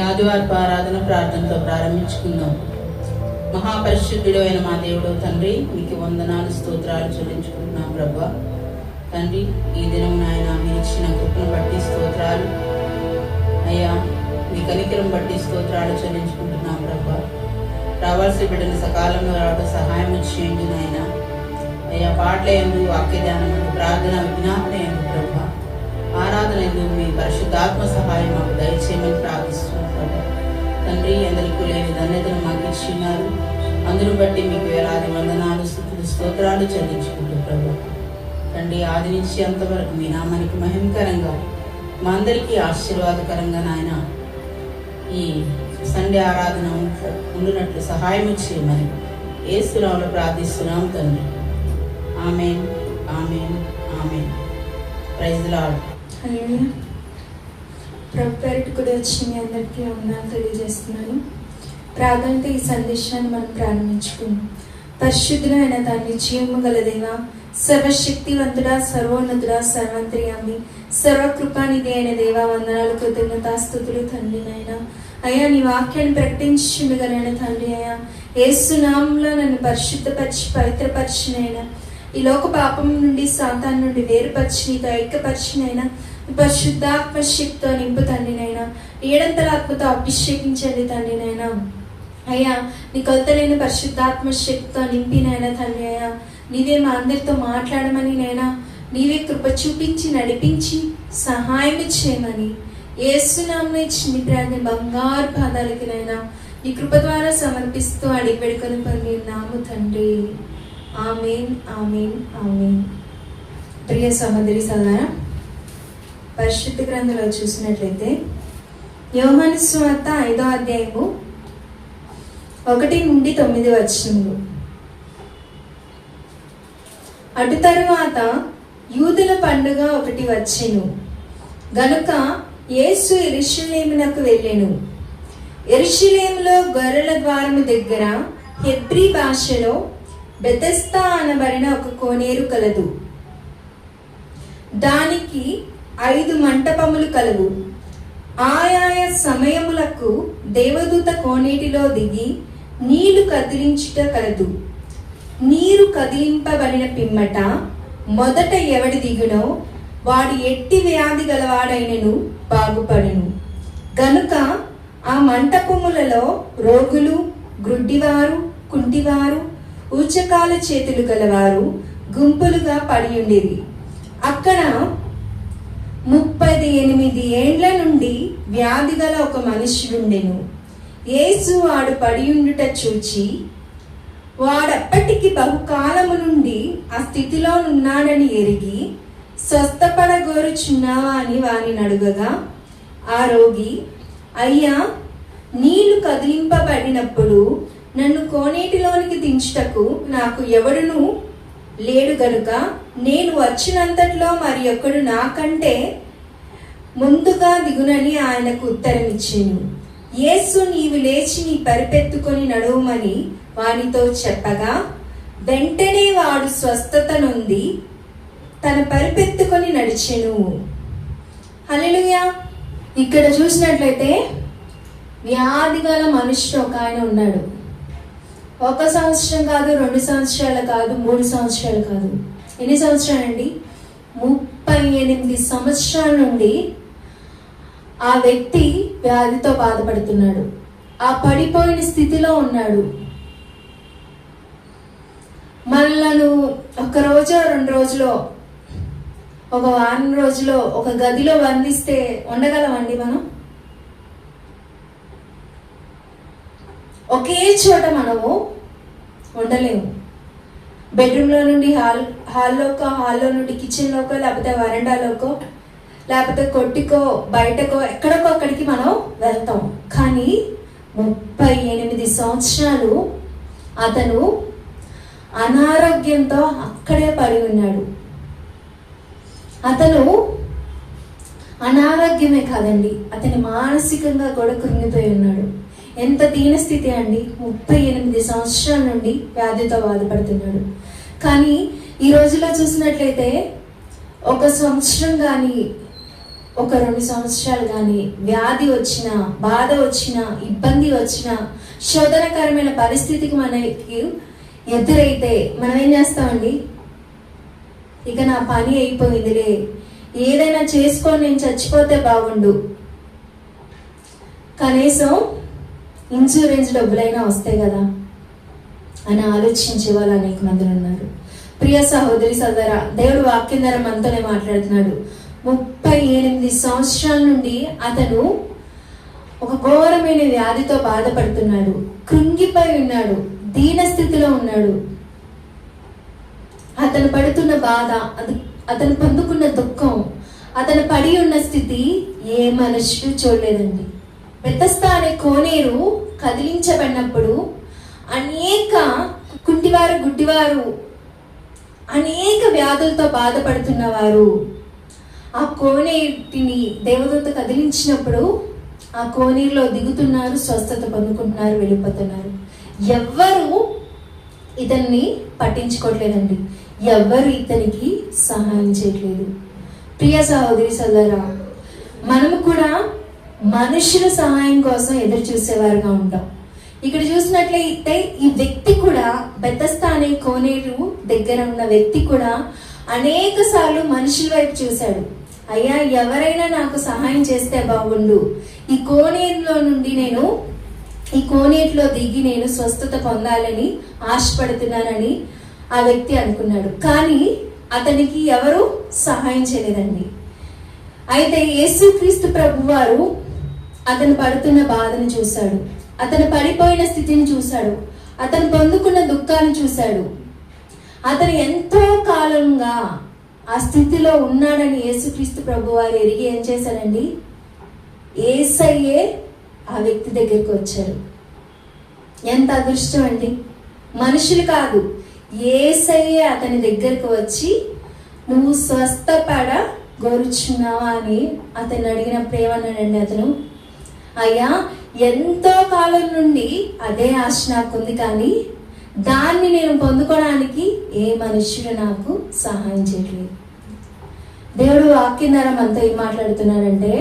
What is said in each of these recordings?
ఆదివారపు ఆరాధన ప్రార్థనతో ప్రారంభించుకుందాం. మహాపరిశుద్ధుడు అయిన మా దేవుడు తండ్రి, మీకు వందనాలు స్తోత్రాలు చెల్లించుకుంటున్నాం ప్రభా. తండ్రి, ఈ దినం నాయన మీరు ఇచ్చిన కృపను బట్టి స్తోత్రాలు అయ్యా, మీ కనికరం బట్టి స్తోత్రాలు చెల్లించుకుంటున్నాం ప్రభా. రావాల్సి బిడ్డను సకాలంలో రావడం సహాయం చేయండి నాయన. అయ్యా, పాటల యందు, వాక్య ధ్యానం యందు, ప్రార్థన విజ్ఞాపన యందు ప్రభా, ఆరాధన యందు మీ పరిశుద్ధాత్మ సహాయం మాకు దయచేయమని ప్రార్థిస్తున్నాం ప్రభా. తండ్రి, అందరికీ లేని ధన్యతను మాకు ఇచ్చినారు. అందును బట్టి మీకు వేలాది వందనాలు, స్తుతులు, స్తోత్రాలు చెల్లించుకుంటూ ప్రభా. తండ్రి, ఆది నుంచి అంతవరకు మీ నామానికి మహిమకరంగా, మా అందరికీ ఆశీర్వాదకరంగా నాయన ఈ సండే ఆరాధన ఉండునట్లు సహాయం చేయమని యేసు నామములో ప్రార్థిస్తున్నాం తండ్రి. Amen, amen, amen. Praise the lord. Hallelujah. ప్రభు పేరిట కూడా వచ్చి మీ అందరికీ వందనాలు తెలియజేస్తున్నాను. ప్రార్థనతో ఈ సందేశాన్ని మనం ప్రారంభించుకుందాం. పరిశుద్ధుడైన తండ్రి, జీవము గల దేవా, సర్వశక్తివంతుడా, సర్వోన్నతుడా, సర్వంతర్యామి, సర్వకృపానిధి అయిన దేవా, వందనాలు, కృతజ్ఞతాస్తుతులు తండ్రి. నాయనా అయ్యా, నీ వాక్యాన్ని ప్రకటించుండగలైన తండ్రి. అయ్యా, యేసు నామములో నన్ను పరిశుద్ధపరిచి పవిత్రపరిచినైనా, ఈ లోక పాపం నుండి, సాతాను నుండి వేరుపరిచి నీతో ఐక్యపరిచినైనా, పరిశుద్ధాత్మ శక్తితో నింపు తండ్రినైనా, ఏడంతల ఆత్మతో అభిషేకించండి తండ్రినైనా. అయ్యా, నీ కొలతలైన పరిశుద్ధాత్మ శక్తితో నింపినైనా తండ్రి. అయ్యా, నీవే మా అందరితో మాట్లాడమని నైనా, నీవే కృప చూపించి నడిపించి సహాయం చేయమని యేసునామములో ఇచ్చిన ప్రార్థన బంగారు పాదాలకి నైనా నీ కృప ద్వారా సమర్పిస్తూ అడిగి పెడుకొని పొందినాము తండ్రి. ఆమేన్, ఆమేన్, ఆమేన్. ప్రియ సహోదరి సోదరా, పరిశుద్ధ గ్రంథంలో చూసినట్లయితే యోహాను సువార్త 5వ అధ్యాయము 1 నుండి 9 వచనములు. అటు తరువాత యూదుల పండుగ ఒకటి వచ్చెను గనుక యేసు యెరూషలేమునకు వెళ్ళెను. యెరూషలేములో గొర్రెల ద్వారము దగ్గర హెబ్రీ భాషలో బెతెస్దా అనబడిన ఒక కోనేరు కలదు. దానికి 5 మంటపములు కలవు. ఆయా సమయములకు దేవదూత కోనేటిలో దిగి నీళ్లు కదిలించుట కలదు. నీరు కదిలింపబడిన పిమ్మట మొదట ఎవడి దిగునో వాడు ఎట్టి వ్యాధి గలవాడైనను బాగుపడును. గనుక ఆ మంటపములలో రోగులు, గ్రుడ్డివారు, కుంటివారు, ఊచకాల చేతులు గలవారు గుంపులుగా పడి ఉండేది. అక్కడ 38 ఏండ్ల నుండి వ్యాధి గల ఒక మనుష్యుడుండెను. యేసు వాడు పడియుండుట చూచి, వాడప్పటికి బహుకాలము నుండి ఆ స్థితిలో ఉన్నాడని ఎరిగి, స్వస్థపడగోరుచున్నావా అని వారిని అడుగగా, ఆ రోగి, అయ్యా, నీళ్లు కదిలింపబడినప్పుడు నన్ను కోనేటిలోనికి దించుటకు నాకు ఎవడును లేడు గనుక నేను వచ్చినంతట్లో మరి ఒక్కడు నాకంటే ముందుగా దిగునని ఆయనకు ఉత్తరం ఇచ్చెను. యేసు, నీవు లేచి నీ పరిపెత్తుకొని నడువమని వానితో చెప్పగా, వెంటనే వాడు స్వస్థత నొంది తన పరిపెత్తుకొని నడిచెను. హల్లెలూయా. ఇక్కడ చూసినట్లయితే వ్యాధి గల మనుష్యుడు ఒక ఆయన ఉన్నాడు. 1 సంవత్సరం కాదు, 2 సంవత్సరాలు కాదు, 3 సంవత్సరాలు కాదు. ఎన్ని సంవత్సరాలండి? 38 సంవత్సరాల నుండి ఆ వ్యక్తి వ్యాధితో బాధపడుతున్నాడు. ఆ పడిపోయిన స్థితిలో ఉన్నాడు. మనలను 1 రోజు 2 రోజులో, 1 వారం రోజులో ఒక గదిలో బంధిస్తే ఉండగలమండి మనం? ఒకే చోట మనము ఉండలేము. బెడ్రూమ్లో నుండి హాల్లోకో, హాల్లో నుండి కిచెన్లోకో, లేకపోతే వరండాలోకో, లేకపోతే కొట్టికో, బయటకో, ఎక్కడికో అక్కడికి మనం వెళ్తాం. కానీ 38 సంవత్సరాలు అతను అనారోగ్యంతో అక్కడే పడి ఉన్నాడు. అతను అనారోగ్యమే కాదండి, అతని మానసికంగా కూడా కృంగిపోయి ఉన్నాడు. ఎంత దీనస్థితి అండి! 38 సంవత్సరాల నుండి వ్యాధితో బాధపడుతున్నాడు. కానీ ఈ రోజులో చూసినట్లయితే 1 సంవత్సరం కానీ ఒక 2 సంవత్సరాలు కానీ వ్యాధి వచ్చిన, బాధ వచ్చిన, ఇబ్బంది వచ్చిన, శోధనకరమైన పరిస్థితికి మనకి ఎదురైతే మనం ఏం చేస్తామండి? ఇక నా పని అయిపోయిందిలే, ఏదైనా చేసుకొని నేను చచ్చిపోతే బాగుండు, కనీసం ఇన్సూరెన్స్ డబ్బులైనా వస్తాయి కదా అని ఆలోచించే వాళ్ళు అనేక మంది ఉన్నారు. ప్రియ సహోదరి సోదరా, దేవుడు వాక్యం ద్వారా మనతోనే మాట్లాడుతున్నాడు. 38 సంవత్సరాల నుండి అతను ఒక ఘోరమైన వ్యాధితో బాధపడుతున్నాడు, కృంగిపోయి ఉన్నాడు, దీన స్థితిలో ఉన్నాడు. అతను పడుతున్న బాధ, అతను పొందుకున్న దుఃఖం, అతను పడి ఉన్న స్థితి ఏ మనుషుడు చూడలేదండి. బెతస్దా అనే కోనేరు కదిలించబడినప్పుడు అనేక కుంటివారు, గుడ్డివారు, అనేక వ్యాధులతో బాధపడుతున్న వారు ఆ కోనేటిని దేవదూత కదిలించినప్పుడు ఆ కోనేరులో దిగుతున్నారు, స్వస్థత పొందుకుంటున్నారు, వెళ్ళిపోతున్నారు. ఎవ్వరు ఇతన్ని పట్టించుకోవట్లేదండి, ఎవ్వరు ఇతనికి సహాయం చేయట్లేదు. ప్రియ సహోదరి సోదరా, మనము కూడా మనుషుల సహాయం కోసం ఎదురు చూసేవారుగా ఉంటాం. ఇక్కడ చూసినట్లయితే ఈ వ్యక్తి కూడా, బెతస్దా అనే కోనేరు దగ్గర ఉన్న వ్యక్తి కూడా అనేక సార్లు మనుషుల వైపు చూశాడు. అయ్యా, ఎవరైనా నాకు సహాయం చేస్తే బాగుండు, ఈ కోనేటిలో దిగి నేను స్వస్థత పొందాలని ఆశపడుతున్నానని ఆ వ్యక్తి అనుకున్నాడు. కానీ అతనికి ఎవరు సహాయం చేయలేదండి. అయితే యేసుక్రీస్తు ప్రభువారు అతను పడుతున్న బాధను చూశాడు, అతను పడిపోయిన స్థితిని చూశాడు, అతను పొందుకున్న దుఃఖాన్ని చూశాడు. అతను ఎంతో కాలంగా ఆ స్థితిలో ఉన్నాడని యేసుక్రీస్తు ప్రభువారు ఎరిగి ఏం చేశాడండి? యేసయ్యే ఆ వ్యక్తి దగ్గరికి వచ్చాడు. ఎంత అదృష్టం అండి! మనుషులు కాదు, యేసయ్యే అతని దగ్గరకు వచ్చి నువ్వు స్వస్థపడ గోరుచున్నావా అని అతను అడిగిన ప్రేమన్నాడండి. అతను, అయ్యా, ఎంతో కాలం నుండి అదే ఆశ నాకుంది, కానీ దాన్ని నేను పొందుకోవడానికి ఏ మనుష్యుడు నాకు సహాయం చేయట్లేదు. దేవుడు వాక్యం ద్వారా మనతో ఏం మాట్లాడుతున్నాడంటే,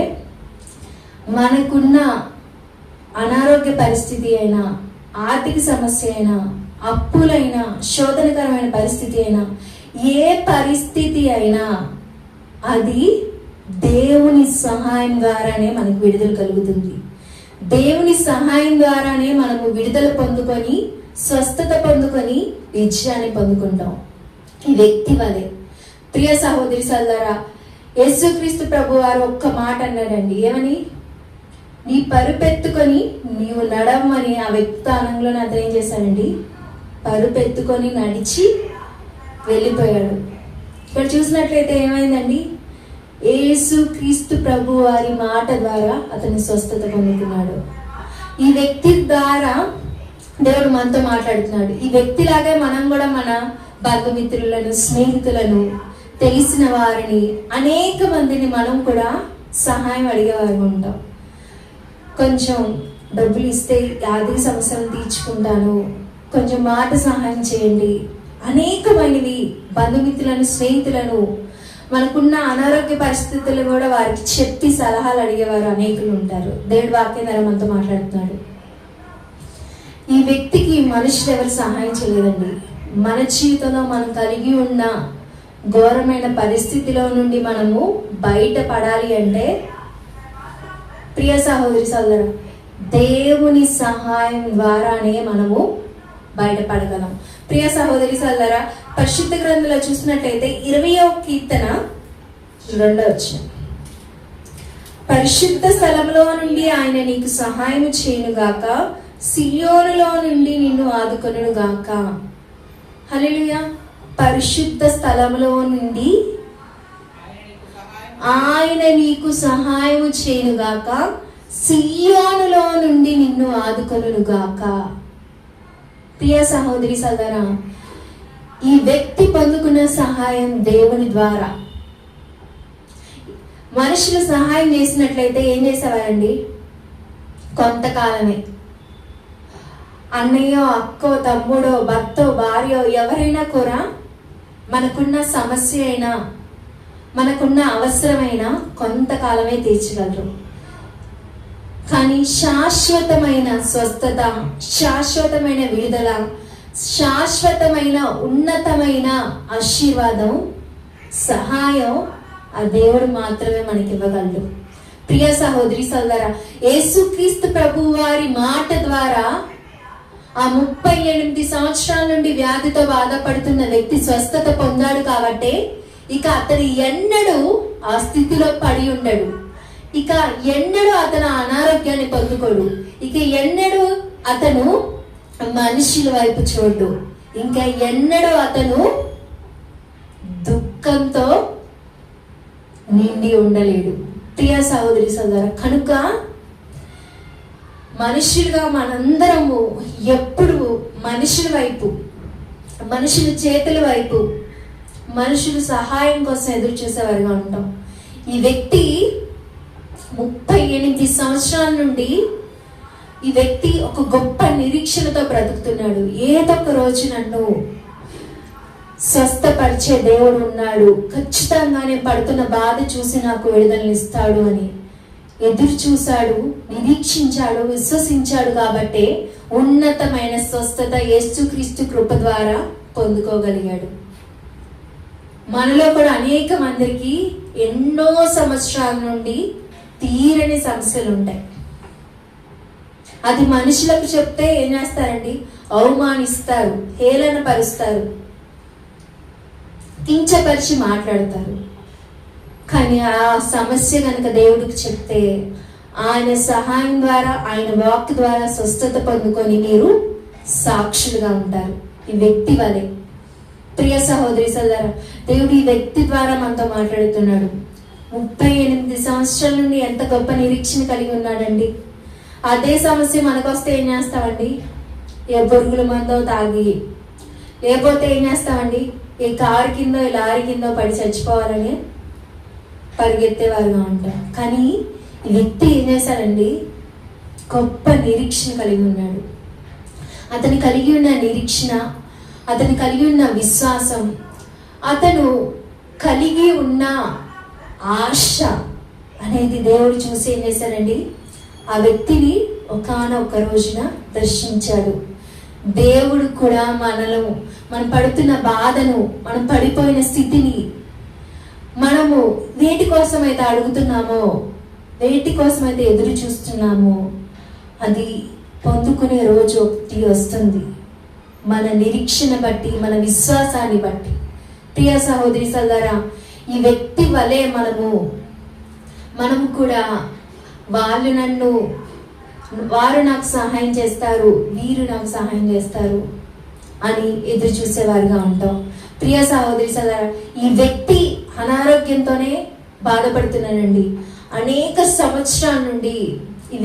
మనకున్న అనారోగ్య పరిస్థితి అయినా, ఆర్థిక సమస్య అయినా, అప్పులైనా, శోధనకరమైన పరిస్థితి అయినా, ఏ పరిస్థితి అయినా అది దేవుని సహాయం ద్వారానే మనకు విడుదల కలుగుతుంది. దేవుని సహాయం ద్వారానే మనము విడుదల పొందుకొని, స్వస్థత పొందుకొని, విజయాన్ని పొందుకుంటాం. ఈ వ్యక్తి వలె ప్రియ సహోదరి సోదరా, యేసుక్రీస్తు ప్రభు వారు ఒక్క మాట అన్నాడండి. ఏమని? నీ పరుపెత్తుకొని నీవు నడవమని. ఆ వ్యక్తి స్థానంలో అతను ఏం చేశాడండి? పరుపెత్తుకొని నడిచి వెళ్ళిపోయాడు. ఇక్కడ చూసినట్లయితే ఏమైందండి? యేసుక్రీస్తు ప్రభు వారి మాట ద్వారా అతని స్వస్థత పొందుకున్నాడు. ఈ వ్యక్తి ద్వారా దేవుడు మనతో మాట్లాడుతున్నాడు. ఈ వ్యక్తిలాగే మనం కూడా మన బంధుమిత్రులను, స్నేహితులను, తెలిసిన వారిని, అనేక మందిని మనం కూడా సహాయం అడిగేవారు ఉంటాం. కొంచెం డబ్బులు ఇస్తే ఆర్థిక సమస్యలను తీర్చుకుంటాను, కొంచెం మాట సహాయం చేయండి, అనేకమైనవి బంధుమిత్రులను, స్నేహితులను, మనకున్న అనారోగ్య పరిస్థితులు కూడా వారికి చెప్పి సలహాలు అడిగేవారు అనేకులు ఉంటారు. దేవుడి వాక్యం ద్వారా మనతో మాట్లాడుతున్నాడు. ఈ వ్యక్తికి మనుషులు ఎవరు సహాయం చేయలేదండి. మన జీవితంలో మనం కలిగి ఉన్న ఘోరమైన పరిస్థితిలో నుండి మనము బయటపడాలి అంటే, ప్రియ సహోదరి సోదరు, దేవుని సహాయం ద్వారానే మనము బయటపడగలం. ప్రియ సహోదరి సోదరా, పరిశుద్ధ గ్రంథంలో చూసినట్లయితే 20వ కీర్తన 2వ వచనం, పరిశుద్ధ స్థలంలో నుండి ఆయన నీకు సహాయం చేయునుగాక, సియోనులో నుండి నిన్ను ఆదుకొనుగాక. హల్లెలూయా. పరిశుద్ధ స్థలంలో నుండి ఆయన నీకు సహాయం చేయునుగాక, సియోనులో నుండి నిన్ను ఆదుకొనుగాక. ప్రియ సహోదరి సోదరా, ఈ వ్యక్తి పొందుకున్న సహాయం దేవుని ద్వారా. మనుషులు సహాయం చేసినట్లయితే ఏం చేసేవారండి? కొంతకాలమే. అన్నయ్యో, అక్కో, తమ్ముడో, భర్తో, భార్యో, ఎవరైనా కూడా మనకున్న సమస్య అయినా, మనకున్న అవసరమైన కొంతకాలమే తీర్చగలరు. కానీ శాశ్వతమైన స్వస్థత, శాశ్వతమైన విడుదల, శాశ్వతమైన ఉన్నతమైన ఆశీర్వాదం, సహాయం ఆ దేవుడు మాత్రమే మనకి ఇవ్వగలడు. ప్రియ సహోదరి సోదరా, యేసుక్రీస్తు ప్రభు వారి మాట ద్వారా ఆ 38 సంవత్సరాల నుండి వ్యాధితో బాధపడుతున్న వ్యక్తి స్వస్థత పొందాడు. కాబట్టి ఇక అతడు ఎన్నడూ ఆ స్థితిలో పడి ఉండడు. ఇక ఎన్నడూ అతను అనారోగ్యాన్ని పొందుకోడు. ఇక ఎన్నడూ అతను మనుషుల వైపు చూడు. ఇంకా ఎన్నడూ అతను దుఃఖంతో నిండి ఉండలేడు. ప్రియ సహోదరి సోదరా, కనుక మనుషులుగా మనందరము ఎప్పుడు మనుషుల వైపు, మనుషుల చేతుల వైపు, మనుషుల సహాయం కోసం ఎదురు చూసేవారుగా ఉంటాం. ఈ వ్యక్తి 38 సంవత్సరాల నుండి ఈ వ్యక్తి ఒక గొప్ప నిరీక్షణతో బ్రతుకుతున్నాడు. ఏదో ఒక రోజు నన్ను స్వస్థపరిచే దేవుడు ఉన్నాడు, ఖచ్చితంగా నేను పడుతున్న బాధ చూసి నాకు విడుదలనిస్తాడు అని ఎదురు చూశాడు, నిరీక్షించాడు, విశ్వసించాడు. కాబట్టి ఉన్నతమైన స్వస్థత యేసుక్రీస్తు కృప ద్వారా పొందుకోగలిగాడు. మనలో కూడా అనేక మందికి ఎన్నో సంవత్సరాల నుండి తీరని సమస్యలు ఉంటాయి. అది మనుషులకు చెప్తే ఏం చేస్తారండి? అవమానిస్తారు, హేళన పరుస్తారు, కించపరిచి మాట్లాడతారు. కానీ ఆ సమస్య కనుక దేవుడికి చెప్తే ఆయన సహాయం ద్వారా, ఆయన వాక్ ద్వారా స్వస్థత పొందుకొని మీరు సాక్షులుగా ఉంటారు. ఈ వ్యక్తి వలె. ప్రియ సహోదరి సోదరా, దేవుడు ఈ వ్యక్తి ద్వారా మనతో మాట్లాడుతున్నాడు. 38 సంవత్సరాల నుండి ఎంత గొప్ప నిరీక్షణ కలిగి ఉన్నాడండి. అదే సమస్య మనకు వస్తే ఏం చేస్తామండి? ఏ బొరుగుల మందో తాగి, లేకపోతే ఏం చేస్తామండి? ఏ కారు కిందో ఈ లారీ కిందో పడి చచ్చిపోవాలని పరిగెత్తేవారుగా ఉంటాం. కానీ ఈ వ్యక్తి ఏం చేశాడండి? గొప్ప నిరీక్షణ కలిగి ఉన్నాడు. అతను కలిగి ఉన్న నిరీక్షణ, అతను కలిగి ఉన్న విశ్వాసం, అతను కలిగి ఉన్న ఆశ అనేది దేవుడు చూసి ఏం చేశాడండి? ఆ వ్యక్తిని ఒకానొక రోజున దర్శించాడు. దేవుడు కూడా మనం పడుతున్న బాధను, మనం పడిపోయిన స్థితిని, మనము వేటి కోసమైతే అడుగుతున్నామో, వేటి కోసమైతే ఎదురు చూస్తున్నామో, అది పొందుకునే రోజు ఒకటి వస్తుంది. మన నిరీక్షణ బట్టి, మన విశ్వాసాన్ని బట్టి. ప్రియ సహోదరి సోదరా, ఈ వ్యక్తి వలె మనము కూడా వారు నాకు సహాయం చేస్తారు, వీరు నాకు సహాయం చేస్తారు అని ఎదురు చూసేవారుగా ఉంటాం. ప్రియ సహోదరి సోదరా, ఈ వ్యక్తి అనారోగ్యంతోనే బాధపడుతున్నానండి. అనేక సంవత్సరాల నుండి ఈ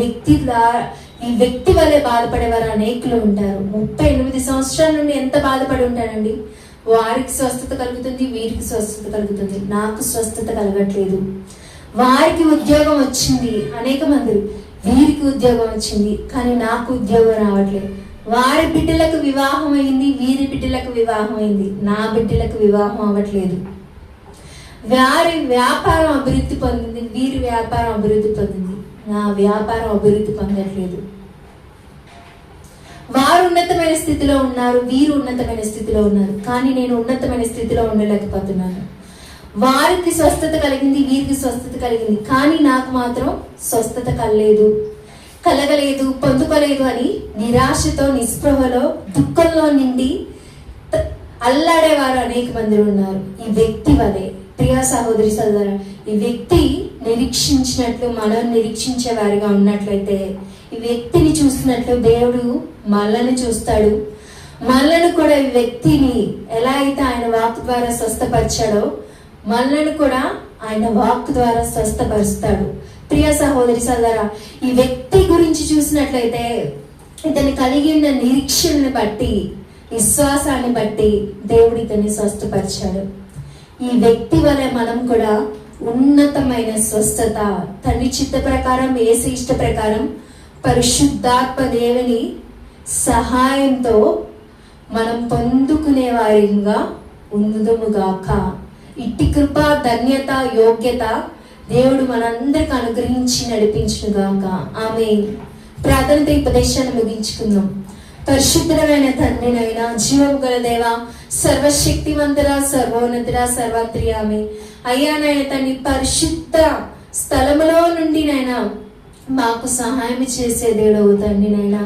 వ్యక్తి వలె బాధపడేవారు అనేకులు ఉంటారు. 38 సంవత్సరాల నుండి ఎంత బాధపడి ఉంటారండి. వారికి స్వస్థత కలుగుతుంది, వీరికి స్వస్థత కలుగుతుంది, నాకు స్వస్థత కలగట్లేదు. వారికి ఉద్యోగం వచ్చింది, అనేక మంది, వీరికి ఉద్యోగం వచ్చింది, కానీ నాకు ఉద్యోగం రావట్లేదు. వారి బిడ్డలకు వివాహం అయింది, వీరి బిడ్డలకు వివాహం అయింది, నా బిడ్డలకు వివాహం అవ్వట్లేదు. వారి వ్యాపారం అభివృద్ధి పొందింది, వీరి వ్యాపారం అభివృద్ధి పొందింది, నా వ్యాపారం అభివృద్ధి పొందట్లేదు. వారు ఉన్నతమైన స్థితిలో ఉన్నారు, వీరు ఉన్నతమైన స్థితిలో ఉన్నారు, కానీ నేను ఉన్నతమైన స్థితిలో ఉండలేకపోతున్నాను. వారికి స్వస్థత కలిగింది, వీరికి స్వస్థత కలిగింది, కానీ నాకు మాత్రం స్వస్థత కలగలేదు, పొందుకోలేదు అని నిరాశతో, నిస్పృహలో, దుఃఖంలో నిండి అల్లాడేవారు అనేక మంది ఉన్నారు. ఈ వ్యక్తి వలె. ప్రియ సహోదరి సోదరా, ఈ వ్యక్తి నిరీక్షించినట్లు మనం నిరీక్షించే వారిగా ఉన్నట్లయితే, ఈ వ్యక్తిని చూసినట్లు దేవుడు మనల్ని చూస్తాడు. మనల్ని కూడా ఈ వ్యక్తిని ఎలా అయితే ఆయన వాక్ ద్వారా స్వస్థపరిచాడో, మనల్ని కూడా ఆయన వాక్ ద్వారా స్వస్థపరుస్తాడు. ప్రియ సహోదరి సోదరా, ఈ వ్యక్తి గురించి చూసినట్లయితే ఇతని కలిగి ఉన్న నిరీక్షణను బట్టి, విశ్వాసాన్ని బట్టి దేవుడు ఇతన్ని స్వస్థపరిచాడు. ఈ వ్యక్తి వలె మనం కూడా ఉన్నతమైన స్వస్థత, తండ్రి చిత్త ప్రకారం, యేసు ఇష్ట ప్రకారం, పరిశుద్ధాత్మ దేవుని సహాయంతో మనం పొందుకునే వారిగా ఉందుముగాక. ఇట్టి కృప, ధన్యత, యోగ్యత దేవుడు మనందరికి అనుగ్రహించి నడిపించుగాక. ఆమేన్. ప్రార్థనతో ఈ ఉపదేశాన్ని ముగించుకుందాం. పరిశుద్ధమైన తండ్రినైనా, జీవం గల దేవ, సర్వశక్తివంతుడ, సర్వోన్నతుడ, సర్వాంతర్యామి అయ్యా నాయన తండ్రి, పరిశుద్ధ స్థలములో నుండి నైనా మాకు సహాయం చేసే దేవుడవు తండ్రి నైనా,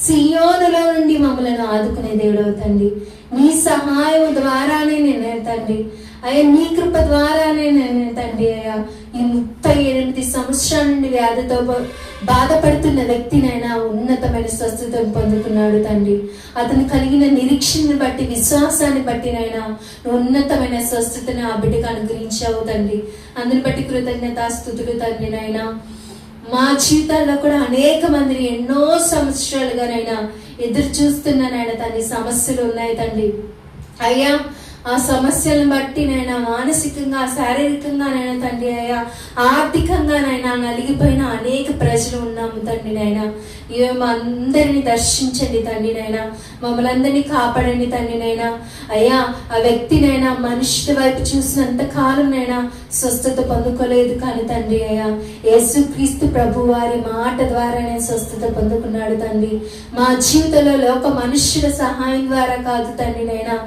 సియోనులో నుండి మమ్మల్ని ఆదుకునే దేవుడవు తండ్రి. నీ సహాయం ద్వారానే నేను తండ్రి అయ్యా, నీ కృప ద్వారానే నేను తండ్రి అయ్యా ఈ 38 సంవత్సరాల నుండి వ్యాధితో బాధపడుతున్న వ్యక్తినైనా ఉన్నతమైన స్వస్థతను పొందుకున్నాడు తండ్రి. అతను కలిగిన నిరీక్షణను బట్టి, విశ్వాసాన్ని బట్టినైనా ఉన్నతమైన స్వస్థతను ఆ బిడ్డకు అనుగ్రహించావు తండ్రి. అందుని బట్టి కృతజ్ఞతాస్తుతులు తండ్రి నైనా. మా జీవితాల్లో కూడా అనేక మంది ఎన్నో సంవత్సరాలుగానైనా ఎదురు చూస్తున్నానైనా తండ్రి సమస్యలు ఉన్నాయి తండ్రి అయ్యా. ఆ సమస్యలను బట్టి నైనా మానసికంగా, శారీరకంగానైనా తండ్రి అయ్యా, ఆర్థికంగానైనా నలిగిపోయిన అనేక ప్రజలు ఉన్నాము తండ్రి నైనా. ఇవే మా అందరినీ దర్శించండి తండ్రి నైనా, మమ్మల్ని అందరినీ కాపాడండి తండ్రి నైనా. అయ్యా ఆ వ్యక్తినైనా మనుషుల వైపు చూసినంత కాలంనైనా స్వస్థత పొందుకోలేదు కానీ తండ్రి అయ్యా, యేసుక్రీస్తు ప్రభు వారి మాట ద్వారా నేను స్వస్థత పొందుకున్నాడు తండ్రి. మా జీవితంలో లోక మనుష్యుల సహాయం ద్వారా కాదు తండ్రి నైనా,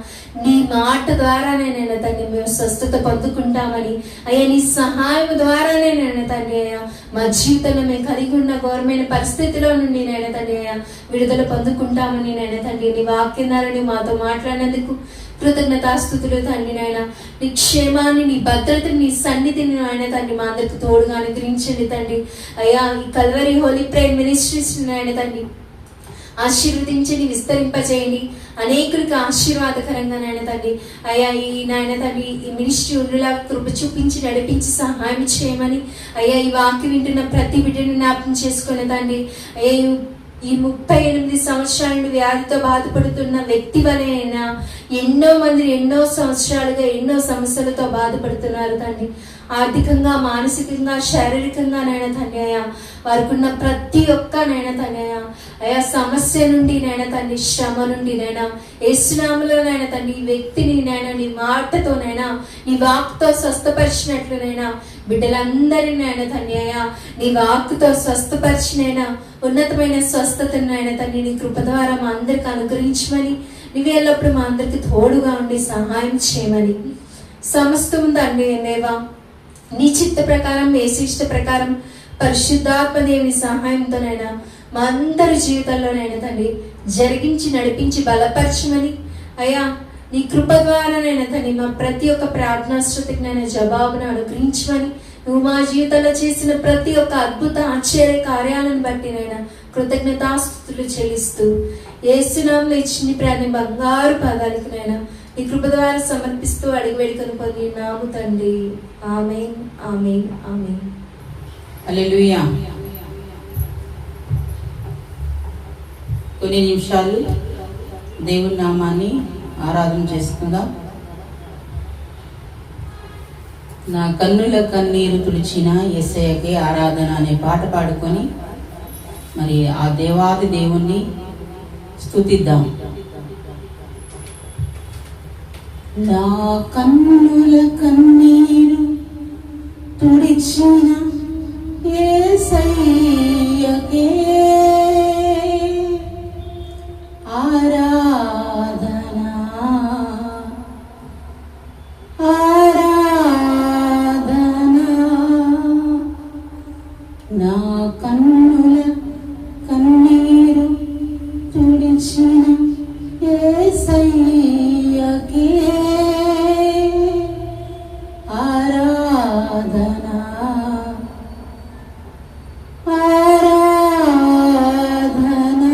నీ మాట ద్వారానే నేను తండ్రి మేము స్వస్థత పొందుకుంటామని అయ్యా, నీ సహాయం ద్వారానే నేను తండ్రి అయ్యా మా జీవితంలో మేము కలిగి ఉన్న ఘోరమైన పరిస్థితిలో నుండి నేను తండ్రి అయ్యా విడుదల పొందుకుంటామని నేను తండ్రి నీ వాక్యం ద్వారా మాతో మాట్లాడినందుకు కృతజ్ఞతాస్తుతులు తండ్రి నాయన. నీ క్షేమాన్ని, నీ భద్రతని, నీ సన్నిధిని నాయన తండ్రి మా అందరికి తోడుగా అనుగ్రహించండి తండ్రి అయ్యా. ఈ కల్వరి హోలీ ప్రేయర్ మినిస్ట్రీస్ నాయన తండ్రి ఆశీర్వదించండి, విస్తరింపజేయండి, అనేకులకు ఆశీర్వాదకరంగా నాయన తండ్రి అయ్యా. ఈ నాయన తండ్రి ఈ మినిస్ట్రీ ఉండేలా కృప చూపించి నడిపించి సహాయం చేయమని అయ్యా, ఈ వాక్యం వింటున్న ప్రతి బిడ్డను జ్ఞాపకం చేసుకునే తండ్రి అయ్యా. ఈ 38 సంవత్సరాల నుండి వ్యాధితో బాధపడుతున్న వ్యక్తి వలె అయినా ఎన్నో మంది ఎన్నో సంవత్సరాలుగా ఎన్నో సమస్యలతో బాధపడుతున్నారు తండ్రి. ఆర్థికంగా, మానసికంగా, శారీరకంగా నైనా తండ్రి అయ్యా వారికి ఉన్న ప్రతి ఒక్క నైనా తండ్రి అయ్యా సమస్య నుండి నైనా తండ్రి, శ్రమ నుండి నైనా యేసునామములో నైనా తండ్రి ఈ వ్యక్తిని నైనా నీ మాటతోనైనా నీ వాక్తో స్వస్థపరిచినట్లునైనా బిడ్డలందరినీ నైనా తండ్రి అయ్యా నీ వాక్కుతో స్వస్థపరిచినైనా ఉన్నతమైన స్వస్థతను నైనా తండ్రి నీ కృప ద్వారా మా అందరికి అనుగ్రహించమని, నువ్వు ఎల్లప్పుడు మా అందరికి తోడుగా ఉండి సహాయం చేయమని, సమస్తము తండ్రి దేవా నీ చిత్త ప్రకారం, యేసు ప్రకారం పరిశుద్ధాత్మ దేవుని సహాయంతోనైనా మా అందరి జీవితాల్లోనైనా తండ్రి జరిగించి నడిపించి బలపరచమని అయ్యా, నీ కృప ద్వారానైనా తండ్రి మా ప్రతి ఒక్క ప్రార్థనాశ్రుతికి నైనా జవాబును అనుగ్రహించమని, నువ్వు మా జీవితంలో చేసిన ప్రతి ఒక్క అద్భుత ఆశ్చర్య కార్యాలను బట్టి నైనా కృతజ్ఞతాస్తుతులు చెల్లిస్తూ యేసునామములో ఇచ్చిన ప్రార్థన బంగారు పాదాలకు నైనా నీ కృప ద్వారా సమర్పిస్తూ అడిగి వేడుకను పొంది నాము తండ్రి. ఆమేన్, ఆమేన్, ఆమేన్. హల్లెలూయా. కొన్ని నిమిషాలు దేవుని నామాన్ని ఆరాధన చేసుకుందాం. నా కన్నుల కన్నీరు తుడిచిన యేసయ్యకే ఆరాధన అనే పాట పాడుకొని మరి ఆ దేవాది దేవుణ్ణి స్తుతిద్దాం. నా కన్నుల కన్నీరు తుడిచిన యేసయ్యకే ఆరాధన, ఆరాధన. నా కన్నుల కన్నీరు తుడిచిన యేసయ్యకే ఆరాధన, ఆరాధన, ఆరాధన,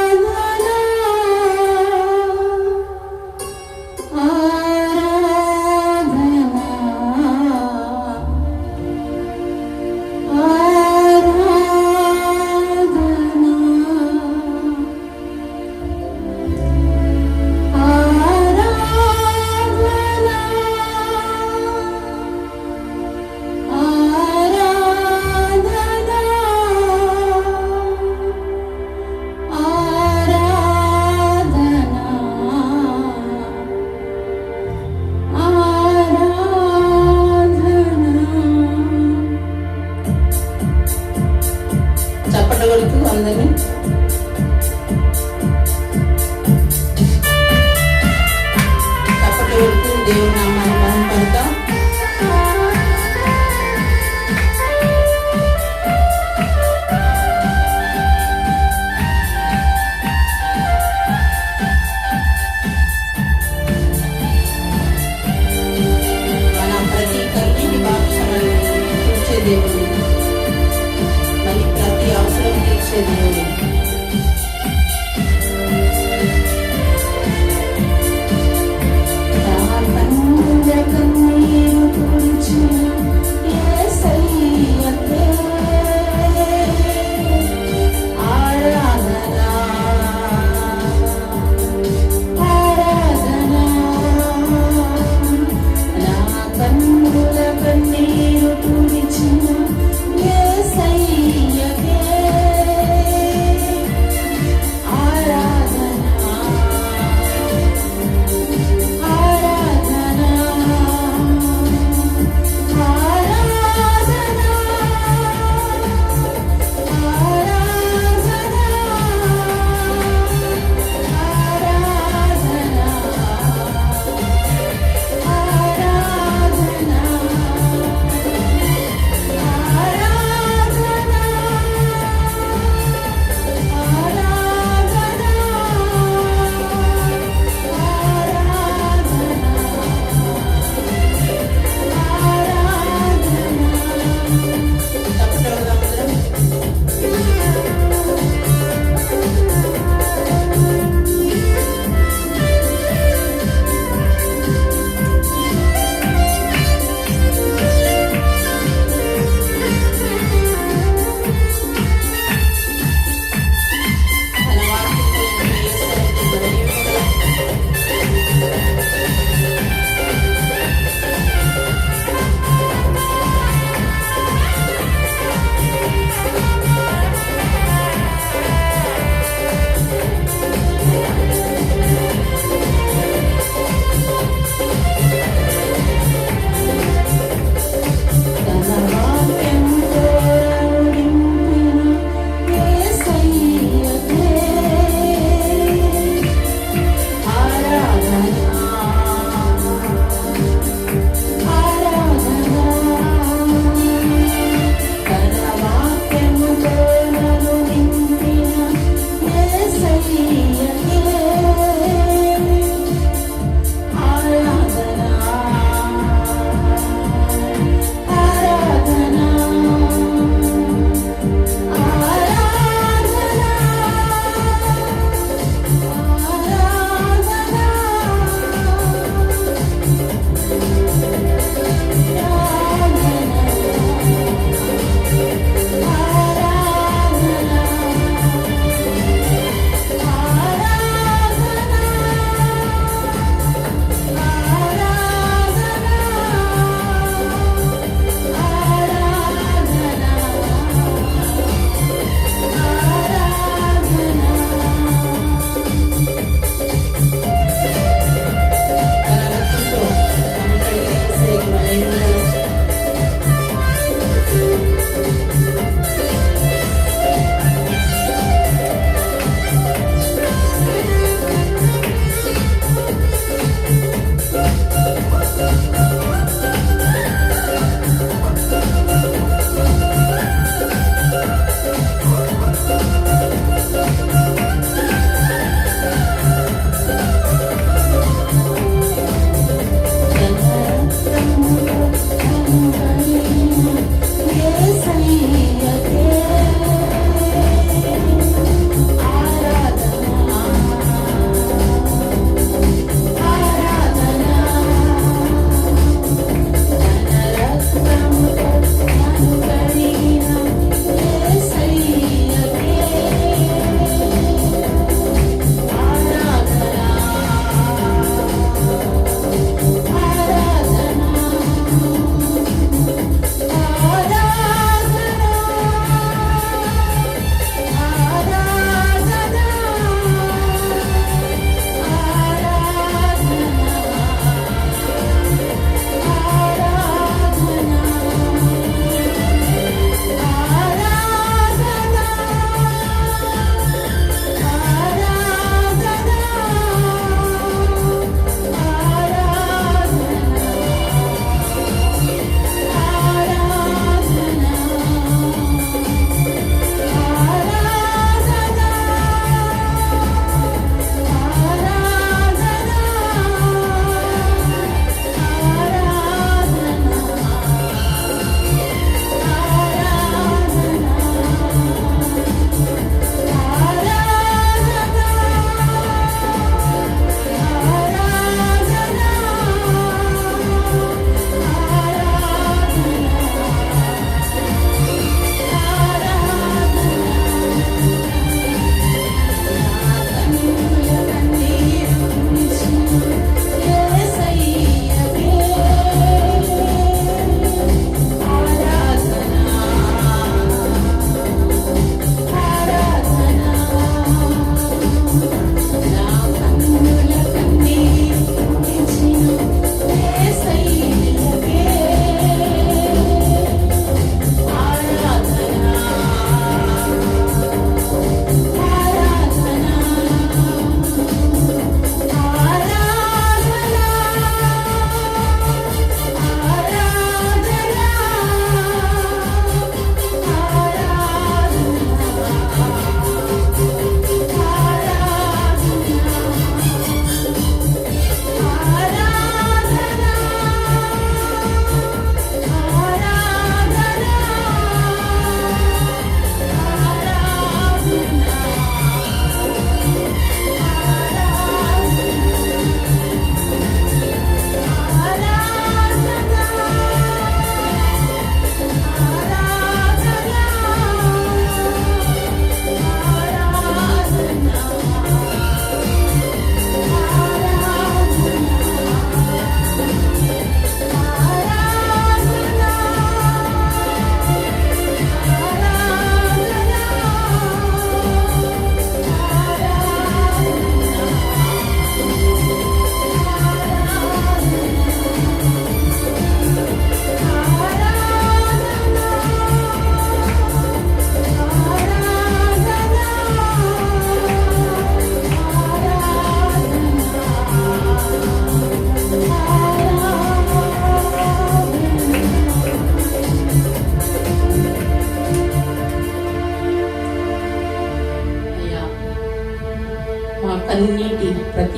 ఆరాధన, ఆరాధన.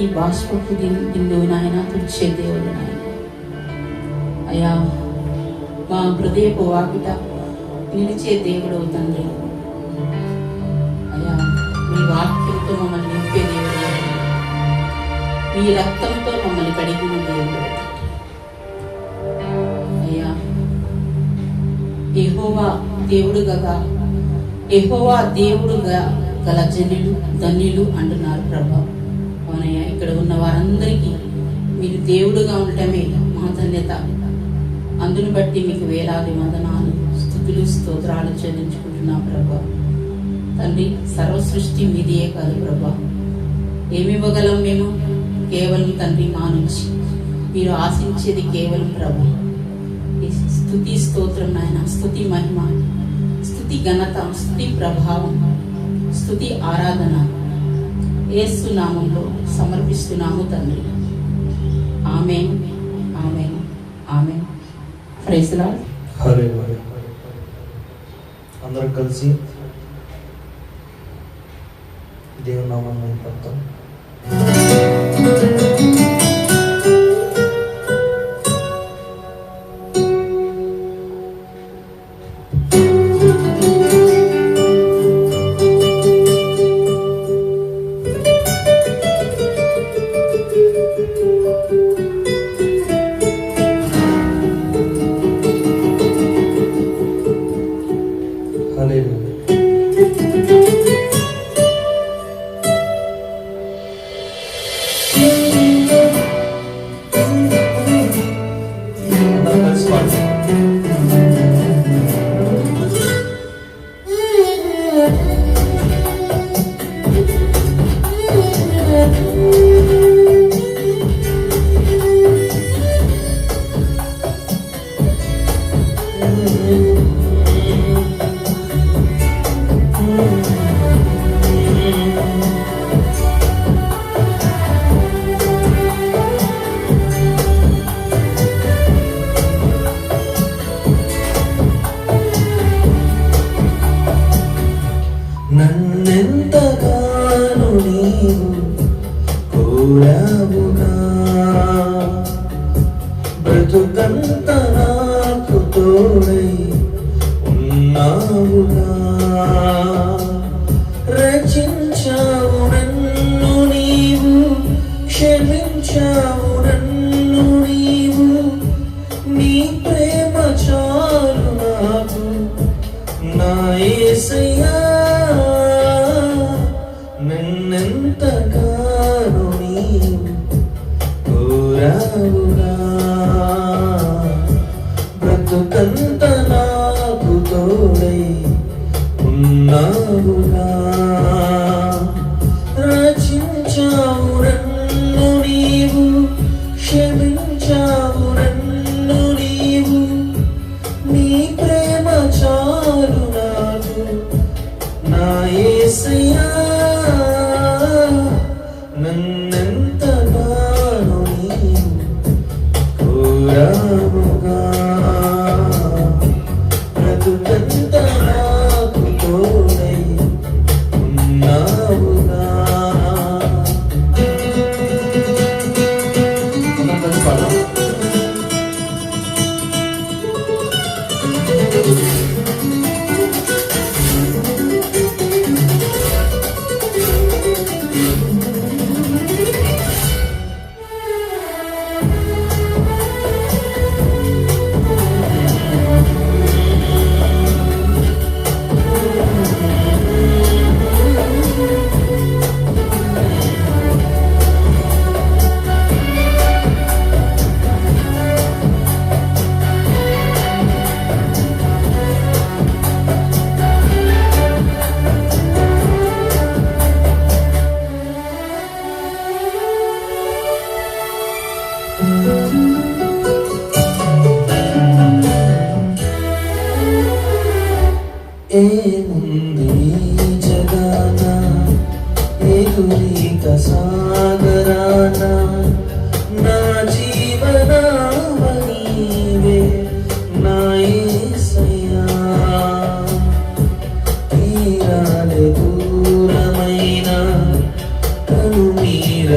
ప్రతి బాష్పపు బిందువు నాయన తుడిచే దేవుడు నాయన. అయ్యా, మా హృదయపు వాకిట నిలిచే దేవుడు తండ్రి. అయ్యా, మీ వాక్యంతో మమ్మల్ని నింపే దేవుడు, మీ రక్తంతో మమ్మల్ని కడిగిన దేవుడు. అయ్యా, యెహోవా దేవుడుగా యెహోవా దేవుడుగా గల జనులు ధన్యులు అంటున్నారు ప్రభా. అవునయ్యా, ఇక్కడ ఉన్న వారందరికీ మీరు దేవుడుగా ఉండటమే మా ధన్యత. అందును బట్టి మీకు వేలాది వందనాలు, స్తుతులు, స్తోత్రాలు చెల్లించుకుంటున్నాం ప్రభా. తండ్రి, సర్వ సృష్టి మీదియే కాదు ప్రభా. ఏమి ఇవ్వగలం మేము? కేవలం తండ్రి మా నుంచి మీరు ఆశించేది కేవలం ప్రభా ఈ స్తుతి స్తోత్రం నాయన. స్తుతి మహిమ, స్తుతి ఘనత, స్తుతి ప్రభావం, స్తుతి ఆరాధన యేసు నామంలో సమర్పిస్తున్నాము తండ్రి. Amen, amen, amen. Praise the lord. Hallelujah. అందరం కలిసి దేవుని నామాన్ని మహిమపరుద్దాం. నన్నెంతగానో నీవు కోరావుగా, బ్రతుకంత నాకు తోడై ఉన్నావుగా. రచించావు నన్ను నీవు, క్షమించావు నన్ను నీవు. నీ ప్రేమ చాలు నాకు నా యేసయ్యా. నన్నెంతగానో నీవు కోరావుగా, బ్రతుకంత నాకు తోడై ఉన్నావుగా. రచించావు నన్ను నీవు, క్షమించావు నన్ను నీవు. నీ ప్రేమ చాలు నాకు నా యేసయ్యా. నన్నెంతగానో నీవు కోరావుగా, బ్రతుకంత నాకు తోడై ఉన్నావుగా. ఏముంది ఈ జగాన, ఎదురీత సాగరాన, నా జీవనావనీవే నా యేసయ్యా. తీరాలే దూరమైన కనుమీర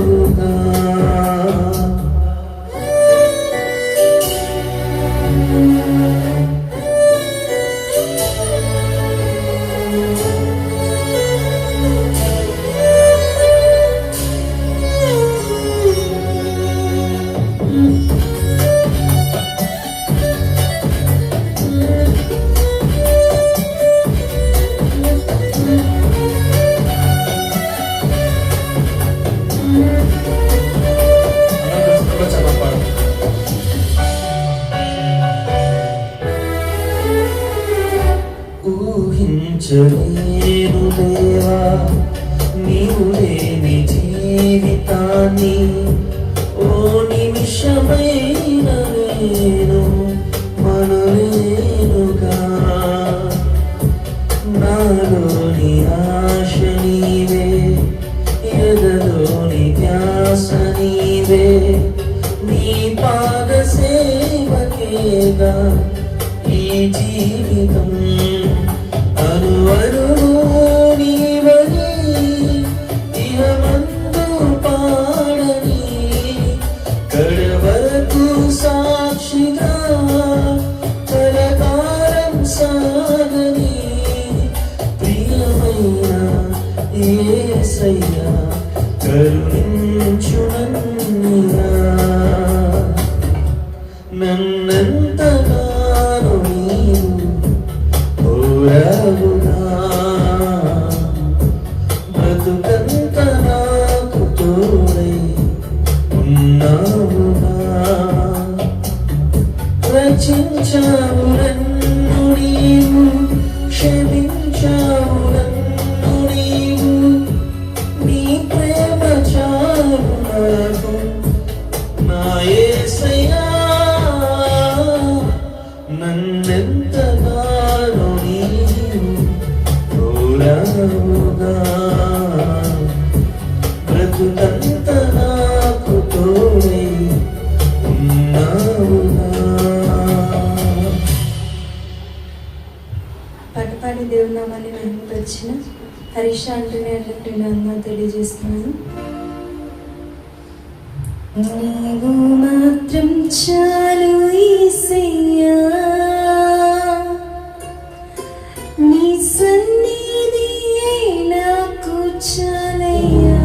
ఉన్నావుగా. ఊహించలేను దేవా నీవు లేని జీవితాన్ని, ఓ నిమిషమైన నేను మనలేనుగా. నాలోని ఆశ నీవే, ఎదలోని ధ్యాస నీవే, నీ పాద సేవకేగా ఈ జీవితం. అనువనువు నీవని ఇహమందు పాడని, కడవరకు సాక్షిగా కలకాలం సాగని, ప్రియమైన యేసయ్యా కరుణించు నన్నురా. నన్నెంతగానో నీవు కోరావుగా, బ్రతుకంత నాకు తోడై ఉన్నావుగా. రచించావు నన్ను నీవు, క్షమించావు నన్ను నీవు, నీ ప్రేమ చాలు నాకు నా యేసయ్యా. నన్నెంతగానో నీవు కోరావుగా, బ్రతుకంత నాకు తోడై ఉన్నావుగా. పాటపాడి దేవుని నామాన్ని మహిమపరిచిన హరీష్ అంటూనే అన్నట్టు నేను తెలియజేస్తున్నాను. నీవు మాత్రం చాలు యేసయ్యా, నీ సన్నిధి నాకు చాలయ్యా.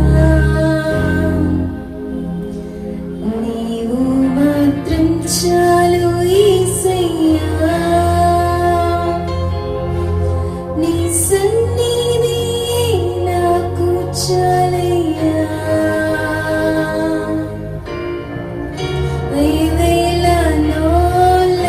నీవు మాత్రం చాలు యేసయ్యా, నీ సన్నిధి నాకు చాలయ్యా. వేవేల నోళ్ళ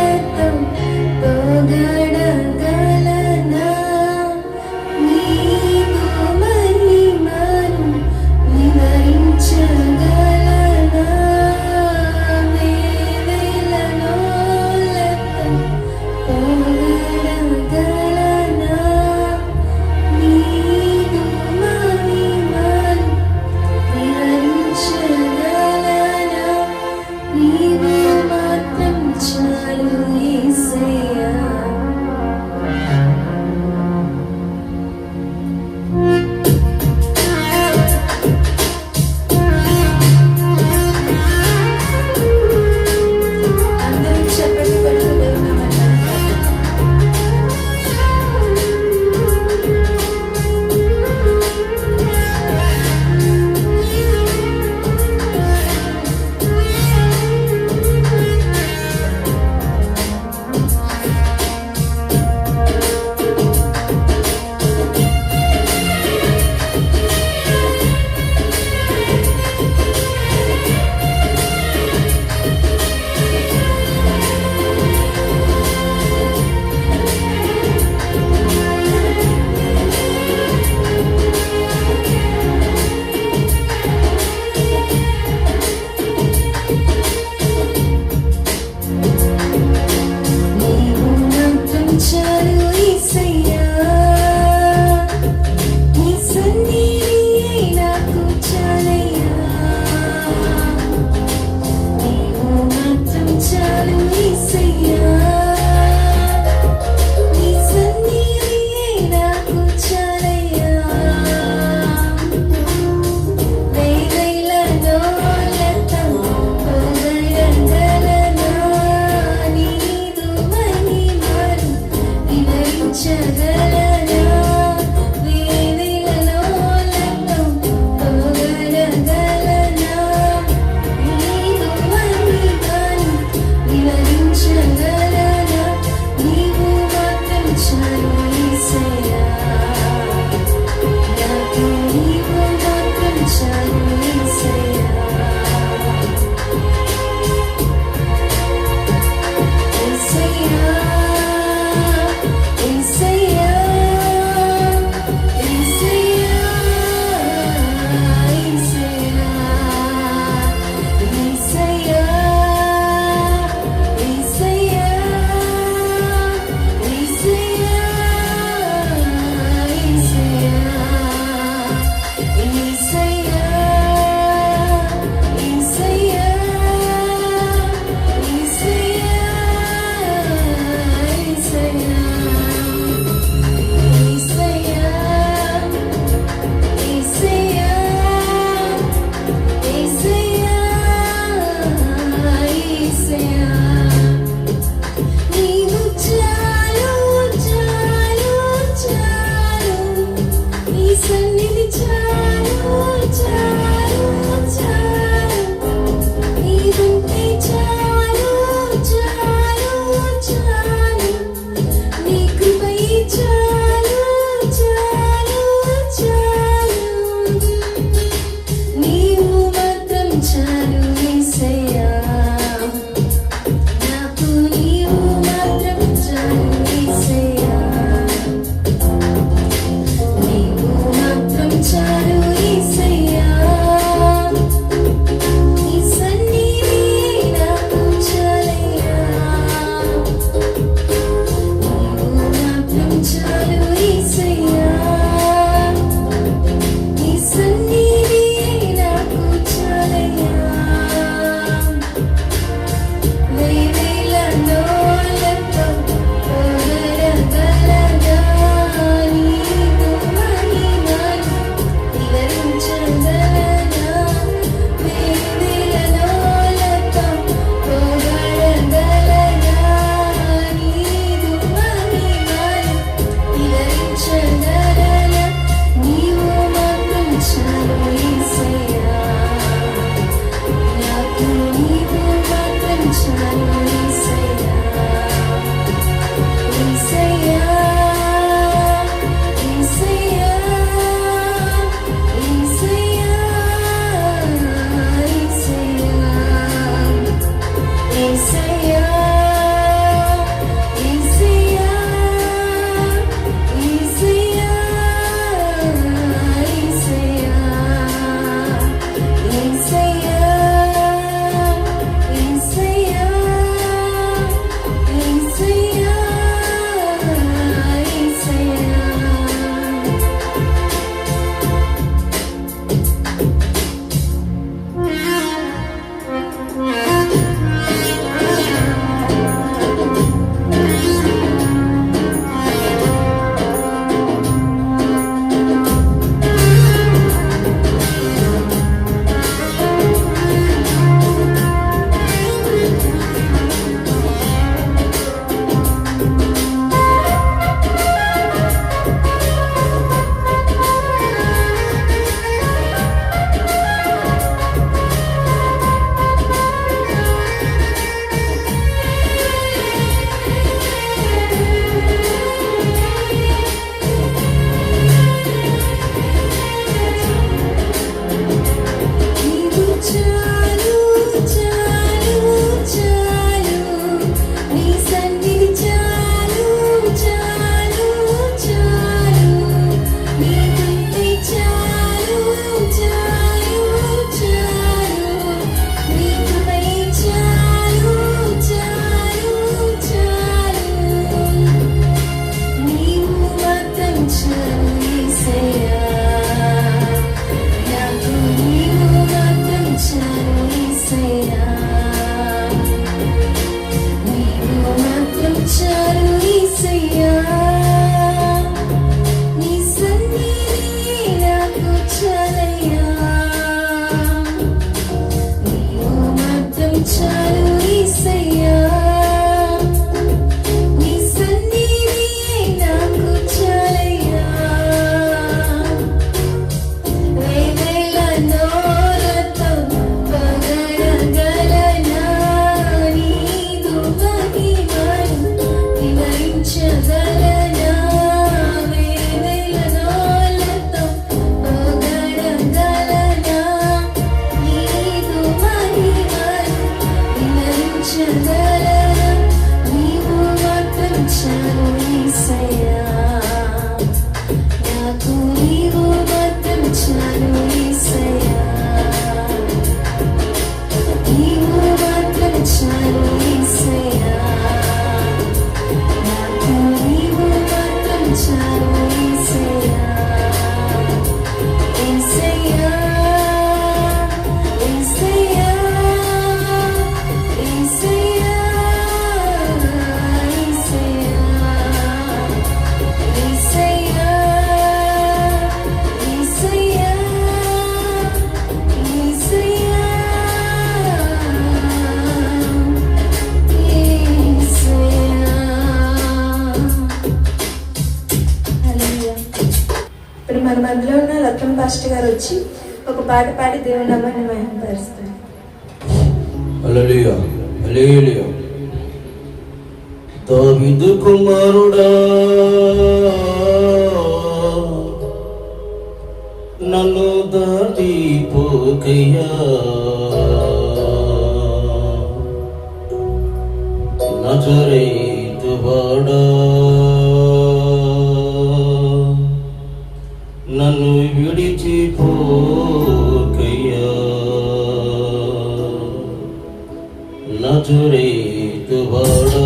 పాస్టర్ గారు వచ్చి ఒక పాట పాడి దేవుని నామాన్ని మహిమపరుస్తారు. హల్లెలూయా, హల్లెలూయా. దావీదు కుమారుడా నన్ను దాటిపోకయ్యా, నజరేతు వాడా నన్ను విడిచిపోకయ్యా, నజరేతు వాడా.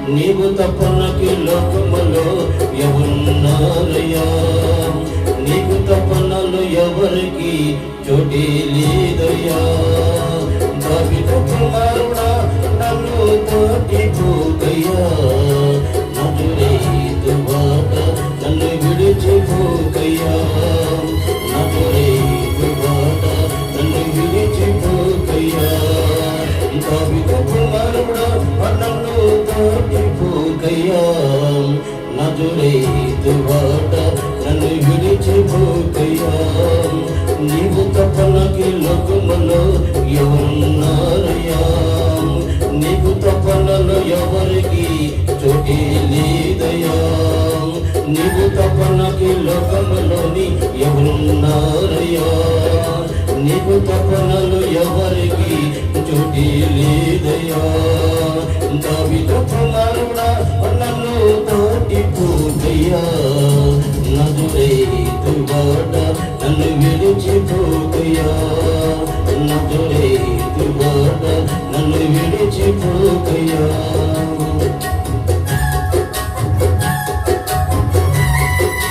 నీవు తప్ప నాకు లోకములో ఎవరున్నారయ్యా, నీకు తప్ప నాలో ఎవరికి చోటే లేదయ్యా. దావీదు కుమారుడా నన్ను దాటిపోకయ్యా, నజరేతు వాడా నన్ను విడిచిపోకయ్యా, నజరేతు వాడా నన్ను విడిచిపోకయ్యా. దావీదు కుమారుడా నన్ను దాటిపోకయ్యా, నజరేతు వాడా నన్ను విడిచిపోకయ్యా. నీవు తప్ప నాకు లోకములో ఎవరున్నారయ్యా, నీకు తప్ప నాలో ఎవరికి చోటే లేదయ్యా. నీవు తప్ప నాకు లోకములోని ఎవరున్నారయ్యా, నీకు తప్ప నాలో ఎవరికి చోటే లేదయ్యా. దావీదు కుమారుడా నన్ను దాటిపోకయ్యా, నజరేతు వాడా నన్ను విడిచిపోకయ్యా, నజరేతు వాడా నన్ను విడిచిపోకయ్యా. నీవు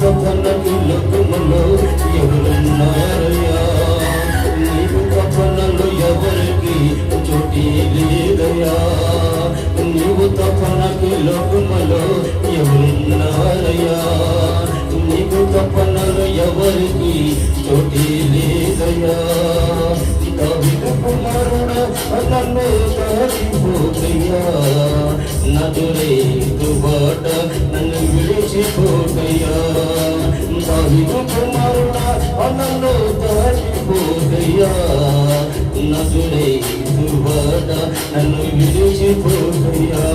తప్ప నాకు లోకములో ఎవరున్నారయ్యా, నీవు తప్ప నాలో ఎవరికి చోటే లేదయ్యా. నీవు తప్ప నాకు లోకములో ఎవరున్నారయ్యా, నీవు తప్ప నాలో ఎవరికి చోటే లేదయ్యా. దావీదు కుమారుడా నన్ను దాటిపోకయ్యా, నజరేతు వాడా నన్ను విడిచిపోకయ్యా. దావీదు కుమారుడా నన్ను దాటిపోకయ్యా నజరేతు వాడ నన్ను విడిచిపోకయ్యా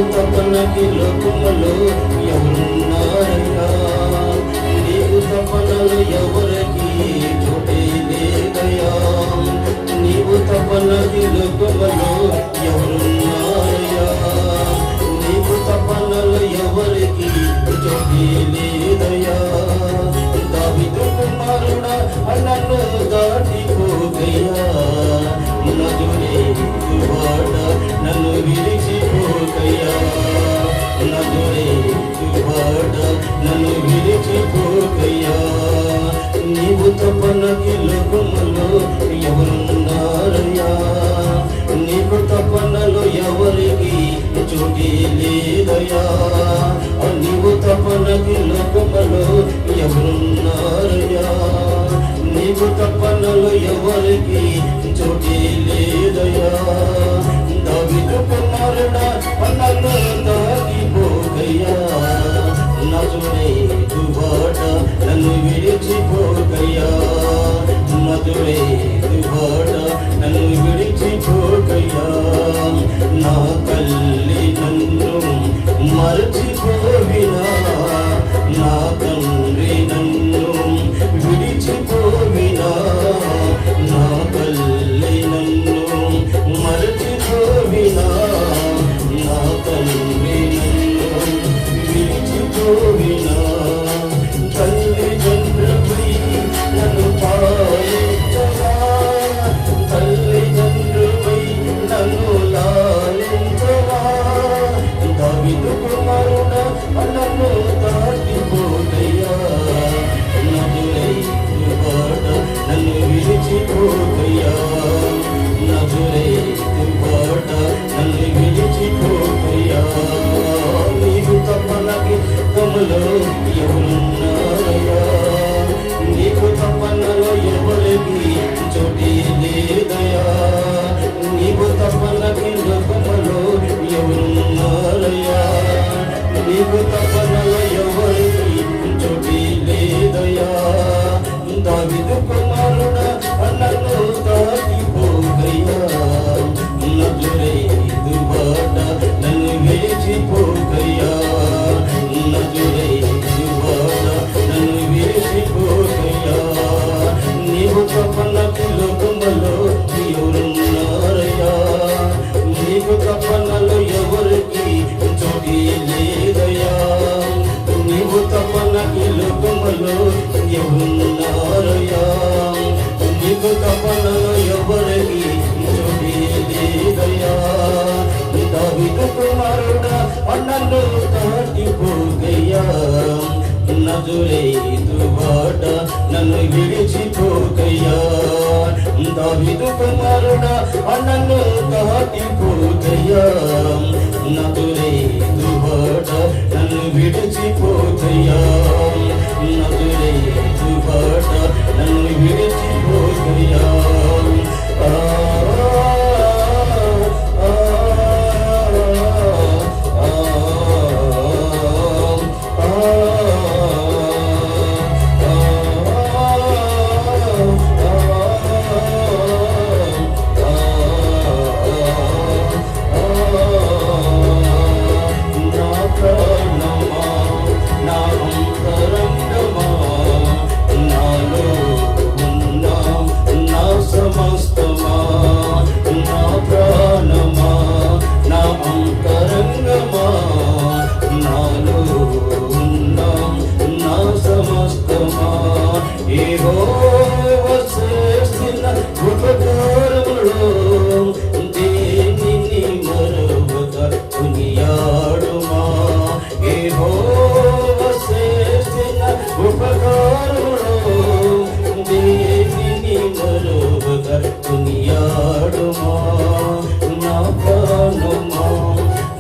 తపనకి లోకములో ఎవరున్నారయ్యా నీవు తపనలు ఎవరికి చోటే లేదయ్యా నీవు తపనకి లోకములో ఎవరున్నారయ్యా నీవు తపనలు ఎవరికి చోటే లేదయ్యా దావీదు కుమారుడా నన్ను దాటిపోకయ్యా నజరేతు వాడ నన్ను విడిచిపోకయ్యా నజరేతు వాడ నన్ను విడిచిపోకయ్యా నీవు తపనకి లోకములో ఎవరున్నారయ్యా నీకు తపనలో ఎవరికి చోటి లేదయ్యా నీవు తపనకి లోకములో ఎవరున్నారయ్యా నీకు తపనలో ఎవరికి చోటి లేదయ్యా దావీదు కుమారుడా నన్ను దాటిపోకయ్యా నజరేతు వాడ నన్ను విడిచిపోకయ్యా నజరేతు వాడ నన్ను విడిచిపోకయ్యా నా తల్లి నన్ను మరచిపోవినా నా తండ్రి నన్ను విడిచిపోవినా నా తల్లి నన్ను మరచిపోవినా నా తండ్రి నన్ను విడిచిపోవినా తల్లి తండ్రి నన్ను పాలించవా తల్లి తండ్రి నన్ను లాలించవా దావీదు కుమారుడా నన్ను దాటిపోకయ్యా నజరేతు వాడ నన్ను విడిచిపోకయ్యా నజరేతు వాడ నన్ను విడిచిపోకయ్యా నీకు తపనకి తమలో ఎవరున్నారయ్యా నీకు తపనలో ఎవరికి చోటి లేదయ్యా నీకు తపనకి లోకములో ఎవరున్నారయ్యా నీకు తపనలో ఎవరికి చోటి లేదయ్యా దావీదు కుమారుడా నన్ను దాటిపోకయ్యా నజరేతు వాడ నన్ను విడిచిపోకయ్యా నజరేతు వాడ నన్ను విడిచిపోకయ్యా నీవు తపనకి లోకములో ఎవరున్నారయ్యా నీకు తపనలో ఎవరికి చోటి లేదయ్యా ఉన్నారయ్యా నీకు తపనలో ఎవరికి చోటిదయ్యా దావీదు కుమారుడా అన్నను దాటిపోకయ్యా నజరేతు వాడ నన్ను విడిచిపోకయ్యా దావీదు కుమారుడా అన్నను దాటిపోకయ్యా నజరేతు వాడ నన్ను విడిచిపోకయ్యా నజరేతు వాడ నన్ను విడిచిపోకయ్యా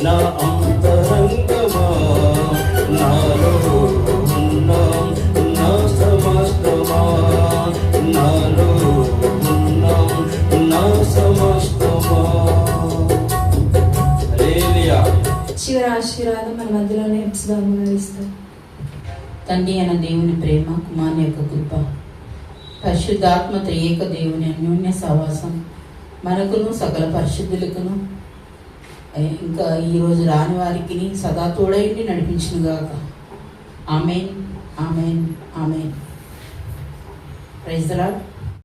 నా అంతరంగమా నాలో ఉన్న నా సమస్తమా నాలో ఉన్న నా సమస్తమా. హల్లెలూయా. చివరి ఆశీర్వాదం మన మధ్యలోనే ఇస్తారు. తండ్రి అయిన దేవుని ప్రేమ, కుమారుని యొక్క కృప, పరిశుద్ధాత్మ త్రియేక దేవుని అన్యోన్య సహవాసం మనకును సకల పరిశుద్ధులకును ఇంకా ఈరోజు రాని వారికి సదా తోడైండి నడిపించునుగాక. Amen, amen, amen. Praise the lord.